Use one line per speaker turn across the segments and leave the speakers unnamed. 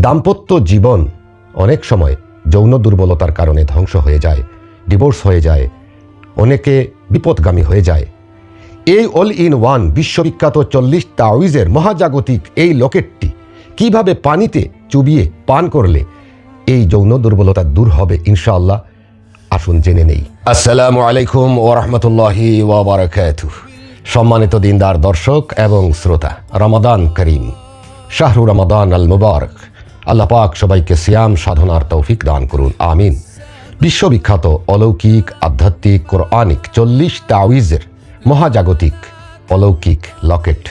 দাম্পত্য জীবন অনেক সময় যৌন দুর্বলতার কারণে ধ্বংস হয়ে যায়, ডিভোর্স হয়ে যায়, অনেকে বিপদগামী হয়ে যায়। এই অল ইন ওয়ান বিশ্ববিখ্যাত 40 তাওয়িজের মহাজাগতিক এই লকেটটি কিভাবে পানিতে চুবিয়ে পান করলে এই যৌন দুর্বলতা দূর হবে ইনশাআল্লাহ, আসুন জেনে নেই। আসসালামু আলাইকুম ওয়া রাহমাতুল্লাহি ওয়া বারাকাতুহু। সম্মানিত দিনদার দর্শক এবং শ্রোতা, রমাদান করিম, শাহরু রমাদান আল মুবারক। আল্লাহ পাক সবাইকে সিয়াম সাধনার তৌফিক দান করুন, আমিন। বিশ্ববিখ্যাত অলৌকিক আধ্যাত্মিক কোরআনিক 40 তাওয়িজের মহাজাগতিক অলৌকিক লকেট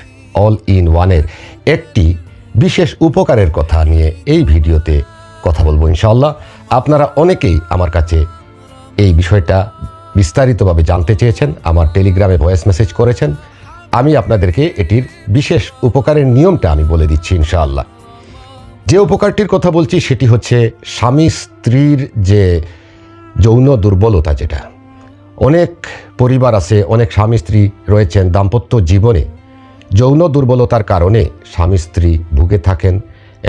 অল ইন ওয়ানের একটি বিশেষ উপকারের কথা নিয়ে এই ভিডিওতে কথা বলবো ইনশাআল্লাহ। আপনারা অনেকেই আমার কাছে এই বিষয়টা বিস্তারিতভাবে জানতে চেয়েছেন, আমার টেলিগ্রামে ভয়েস মেসেজ করেছেন। আমি আপনাদেরকে এটির বিশেষ উপকারের নিয়মটা আমি বলে দিচ্ছি ইনশাআল্লাহ। যে উপকারটির কথা বলছি সেটি হচ্ছে স্বামী স্ত্রীর যে যৌন দুর্বলতা, যেটা অনেক পরিবার আছে, অনেক স্বামী স্ত্রী রয়েছেন দাম্পত্য জীবনে যৌন দুর্বলতার কারণে স্বামী স্ত্রী ভুগে থাকেন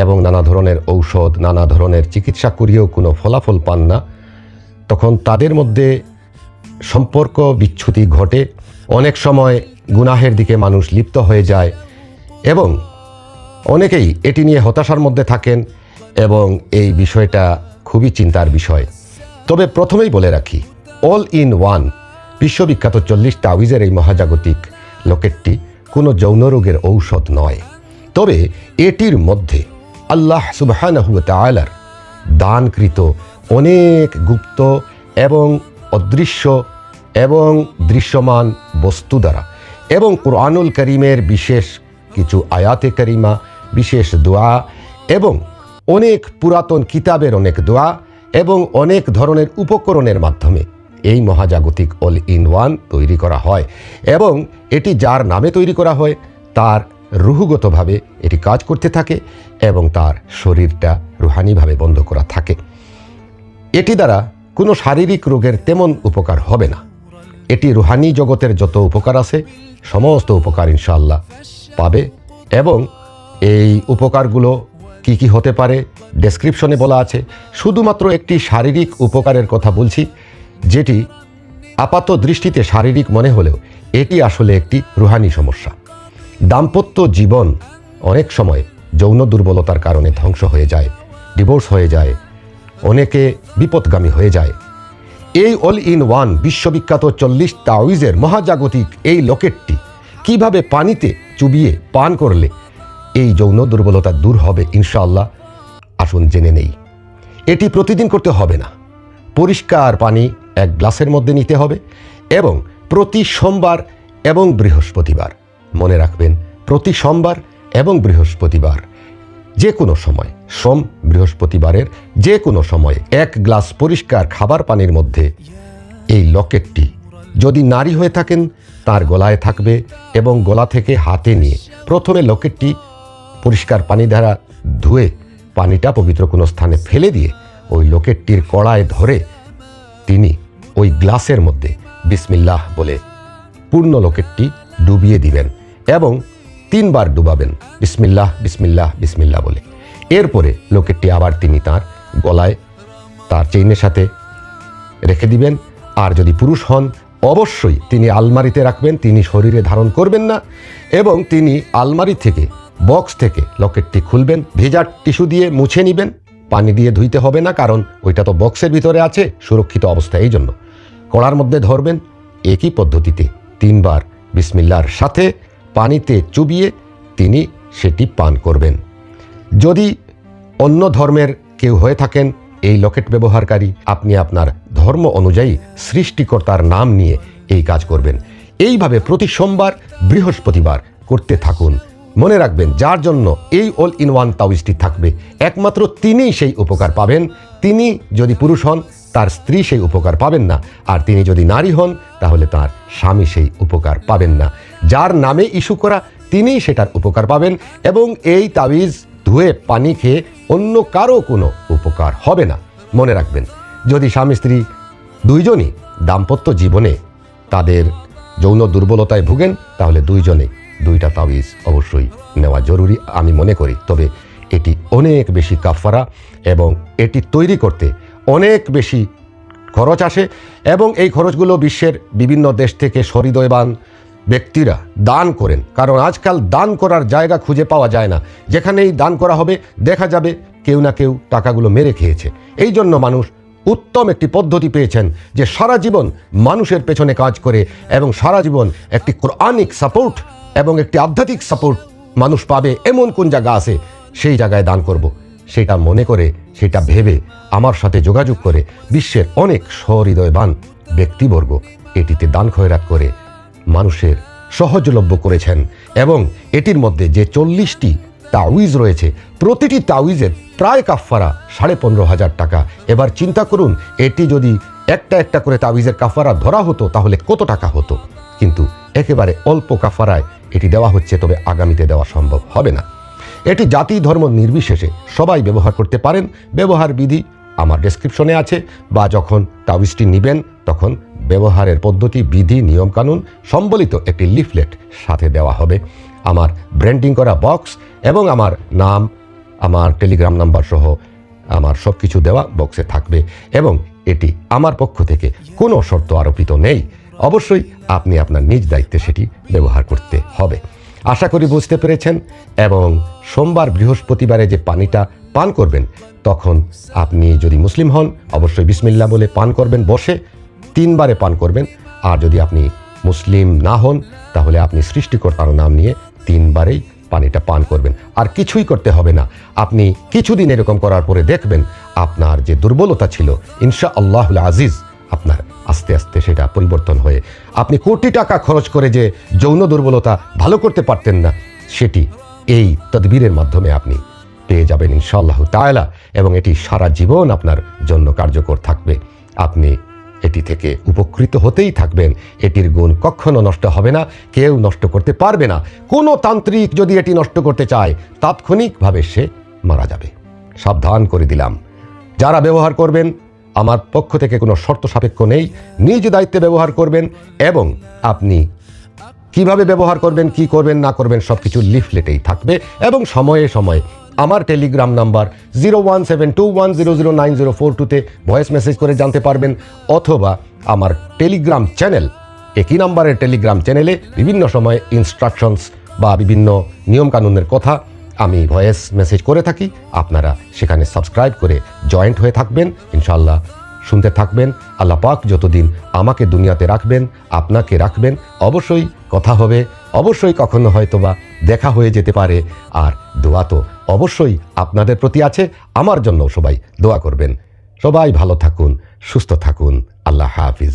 এবং নানা ধরনের ঔষধ, নানা ধরনের চিকিৎসা করিয়েও কোনো ফলাফল পান না। তখন তাদের মধ্যে সম্পর্ক বিচ্যুতি ঘটে, অনেক সময় গুনাহের দিকে মানুষ লিপ্ত হয়ে যায় এবং অনেকেই এটি নিয়ে হতাশার মধ্যে থাকেন এবং এই বিষয়টা খুবই চিন্তার বিষয়। তবে প্রথমেই বলে রাখি, অল ইন ওয়ান বিশ্ববিখ্যাত 40 তাওয়িজের এই মহাজাগতিক লকেটটি কোনো যৌন রোগের ঔষধ নয়। তবে এটির মধ্যে আল্লাহ সুবহানাহু ওয়া তাআলার দানকৃত অনেক গুপ্ত এবং অদৃশ্য এবং দৃশ্যমান বস্তু দ্বারা এবং কুরআনুল কারীমের বিশেষ কিছু আয়াতে কারিমা, বিশেষ দোয়া এবং অনেক পুরাতন কিতাবের অনেক দোয়া এবং অনেক ধরনের উপকরণের মাধ্যমে এই মহাজাগতিক অল ইন ওয়ান তৈরি করা হয় এবং এটি যার নামে তৈরি করা হয় তার রুহগতভাবে এটি কাজ করতে থাকে এবং তার শরীরটা রুহানিভাবে বন্ধ করা থাকে। এটি দ্বারা কোনো শারীরিক রোগের তেমন উপকার হবে না। এটি রুহানি জগতের যত উপকার আছে সমস্ত উপকার ইনশাআল্লাহ পাবে এবং এই উপকারগুলো কি কি হতে পারে ডেসক্রিপশনে বলা আছে। শুধুমাত্র একটি শারীরিক উপকারের কথা বলছি, যেটি আপাত দৃষ্টিতে শারীরিক মনে হলেও এটি আসলে একটি রুহানি সমস্যা। দাম্পত্য জীবন অনেক সময় যৌন দুর্বলতার কারণে ধ্বংস হয়ে যায়, ডিভোর্স হয়ে যায়, অনেকে বিপদগামী হয়ে যায়। এই অল ইন ওয়ান বিশ্ববিখ্যাত 40 তাওয়িজের মহাজাগতিক এই লকেটটি কিভাবে পানিতে চুবিয়ে পান করলে এই যৌন দুর্বলতা দূর হবে ইনশাআল্লাহ, আসুন জেনে নেই। এটি প্রতিদিন করতে হবে না, পরিষ্কার পানি এক গ্লাসের মধ্যে নিতে হবে এবং প্রতি সোমবার এবং বৃহস্পতিবার, মনে রাখবেন প্রতি সোমবার এবং বৃহস্পতিবার যে কোনো সময়, সোম বৃহস্পতিবারের যে কোনো সময়ে 1 গ্লাস পরিষ্কার খাবার পানির মধ্যে এই লকেটটি, যদি নারী হয়ে থাকেন তার গলায় থাকবে এবং গলা থেকে হাতে নিয়ে প্রথমে লকেটটি পরিষ্কার পানি দ্বারা ধুয়ে পানিটা পবিত্র কোনো স্থানে ফেলে দিয়ে ওই লকেটটির কড়ায় ধরে তিনি ওই গ্লাসের মধ্যে বিসমিল্লাহ বলে পূর্ণ লকেটটি ডুবিয়ে দিবেন এবং 3 বার ডুবাবেন, বিসমিল্লাহ বিসমিল্লাহ বিসমিল্লাহ বলে। এরপরে লকেটটি আবার তিনি তার গলায় তার চেইনের সাথে রেখে দিবেন। আর যদি পুরুষ হন অবশ্যই তিনি আলমারিতে রাখবেন, তিনি শরীরে ধারণ করবেন না এবং তিনি আলমারি থেকে, বক্স থেকে লকেটটি খুলবেন, ভেজা টিস্যু দিয়ে মুছে নেবেন, পানি দিয়ে ধুইতে হবে না, কারণ ওইটা তো বক্সের ভিতরে আছে, সুরক্ষিত অবস্থায়। এই জন্য কড়ার মধ্যে ধরবেন, একই পদ্ধতিতে 3 বার বিসমিল্লাহর সাথে পানিতে চুবিয়ে তিনি সেটি পান করবেন। যদি অন্য ধর্মের কেউ হয়ে থাকেন এই লকেট ব্যবহারকারী, আপনি আপনার ধর্ম অনুযায়ী সৃষ্টিকর্তার নাম নিয়ে এই কাজ করবেন। এইভাবে প্রতি সোমবার বৃহস্পতিবার করতে থাকুন। মনে রাখবেন, যার জন্য এই অল ইন ওয়ান তাওয়িজটি থাকবে একমাত্র তিনিই সেই উপকার পাবেন। তিনি যদি পুরুষ হন তার স্ত্রী সেই উপকার পাবেন না, আর তিনি যদি নারী হন তাহলে তার স্বামী সেই উপকার পাবেন না। যার নামে ইস্যু করা তিনিই সেটার উপকার পাবেন এবং এই তাওয়িজ ধুয়ে পানি খেয়ে অন্য কারো কোনো উপকার হবে না। মনে রাখবেন, যদি স্বামী স্ত্রী দুইজনই দাম্পত্য জীবনে তাদের যৌন দুর্বলতায় ভুগেন তাহলে দুইজনে 2টা তাওয়িজ অবশ্যই নেওয়া জরুরি আমি মনে করি। তবে এটি অনেক বেশি কাফারা এবং এটি তৈরি করতে অনেক বেশি খরচ আসে এবং এই খরচগুলো বিশ্বের বিভিন্ন দেশ থেকে সহৃদয়বান ব্যক্তিরা দান করেন। কারণ আজকাল দান করার জায়গা খুঁজে পাওয়া যায় না, যেখানেই দান করা হবে দেখা যাবে কেউ না কেউ টাকাগুলো মেরে খেয়েছে। এই জন্য মানুষ উত্তম একটি পদ্ধতি পেয়েছেন যে সারা জীবন মানুষের পেছনে কাজ করে এবং সারা জীবন একটি কোরআনিক সাপোর্ট এবং একটি আধ্যাত্মিক সাপোর্ট মানুষ পাবে এমন কোন জায়গা আছে সেই জায়গায় দান করব। সেটা মনে করে, সেটা ভেবে আমার সাথে যোগাযোগ করে বিশ্বের অনেক সহৃদয়বান ব্যক্তিবর্গ এটিতে দান খয়রাত করে মানুষের সহজলভ্য করেছেন। এবং এটির মধ্যে যে 40টি তাউইজ রয়েছে, প্রতিটি তাউইজের প্রায় কাফারা 15,500 টাকা। এবার চিন্তা করুন, এটি যদি একটা একটা করে তাউইজের কাফারা ধরা হতো তাহলে কত টাকা হতো। কিন্তু একেবারে অল্প কাফারায় এটি দেওয়া হচ্ছে, তবে আগামীতে দেওয়া সম্ভব হবে না। এটি জাতি ধর্ম নির্বিশেষে সবাই ব্যবহার করতে পারেন। ব্যবহার বিধি আমার ডেসক্রিপশনে আছে, বা যখন তাবিজটি নেবেন তখন ব্যবহারের পদ্ধতি, বিধি, নিয়মকানুন সম্বলিত একটি লিফলেট সাথে দেওয়া হবে। আমার ব্র্যান্ডিং করা বক্স এবং আমার নাম, আমার টেলিগ্রাম নাম্বার সহ আমার সব কিছু দেওয়া বক্সে থাকবে এবং এটি আমার পক্ষ থেকে কোনো শর্ত আরোপিত নেই। অবশ্যই আপনি আপনার নিজ দায়িত্বে সেটি ব্যবহার করতে হবে। আশা করি বুঝতে পেরেছেন। এবং সোমবার বৃহস্পতিবারে যে পানিটা পান করবেন, তখন আপনি যদি মুসলিম হন অবশ্যই বিসমিল্লাহ বলে পান করবেন, বসে 3 বারে পান করবেন। আর যদি আপনি মুসলিম না হন তাহলে আপনি সৃষ্টিকর্তার নাম নিয়ে 3 বারেই পানিটা পান করবেন। আর কিছুই করতে হবে না। আপনি কিছুদিন এরকম করার পরে দেখবেন আপনার যে দুর্বলতা ছিল ইনশাআল্লাহুল আজিজ আপনার আস্তে আস্তে সেটা পরিবর্তন হয়ে আপনি কোটি টাকা খরচ করে যে যৌন দুর্বলতা ভালো করতে পারতেন না, সেটি এই তদবিরের মাধ্যমে আপনি পেয়ে যাবেন ইনশাআল্লাহ তাআলা। এবং এটি সারা জীবন আপনার জন্য কার্যকর থাকবে। আপনি এটি থেকে উপকৃত হতেই থাকবেন। এটির গুণ কখনো নষ্ট হবে না, কেউ নষ্ট করতে পারবে না। কোনো তান্ত্রিক যদি এটি নষ্ট করতে চায় তাৎক্ষণিকভাবে সে মারা যাবে। সাবধান করে দিলাম। যারা ব্যবহার করবেন, আমার পক্ষ থেকে কোনো শর্ত সাপেক্ষ নেই, নিজ দায়িত্বে ব্যবহার করবেন। এবং আপনি কিভাবে ব্যবহার করবেন, কি করবেন না করবেন সব কিছু লিফলেটেই থাকবে। এবং সময়ে সময়ে আমার টেলিগ্রাম নাম্বার 0172100904 ভয়েস মেসেজ করে জানতে পারবেন, অথবা আমার টেলিগ্রাম চ্যানেল, একই নাম্বারের টেলিগ্রাম চ্যানেলে বিভিন্ন সময় ইনস্ট্রাকশনস বা বিভিন্ন নিয়মকানুনের কথা আমি ভয়েস মেসেজ করে থাকি। আপনারা সেখানে সাবস্ক্রাইব করে জয়েন্ট হয়ে থাকবেন, ইনশাআল্লাহ শুনতে থাকবেন। আল্লাহ পাক যতদিন আমাকে দুনিয়াতে রাখবেন, আপনাকে রাখবেন, অবশ্যই কথা হবে, অবশ্যই কখনো হয়তোবা দেখা হয়ে যেতে পারে। আর দোয়া তো অবশ্যই আপনাদের প্রতি আছে, আমার জন্য সবাই দোয়া করবেন। সবাই ভালো থাকুন, সুস্থ থাকুন। আল্লাহ হাফিজ।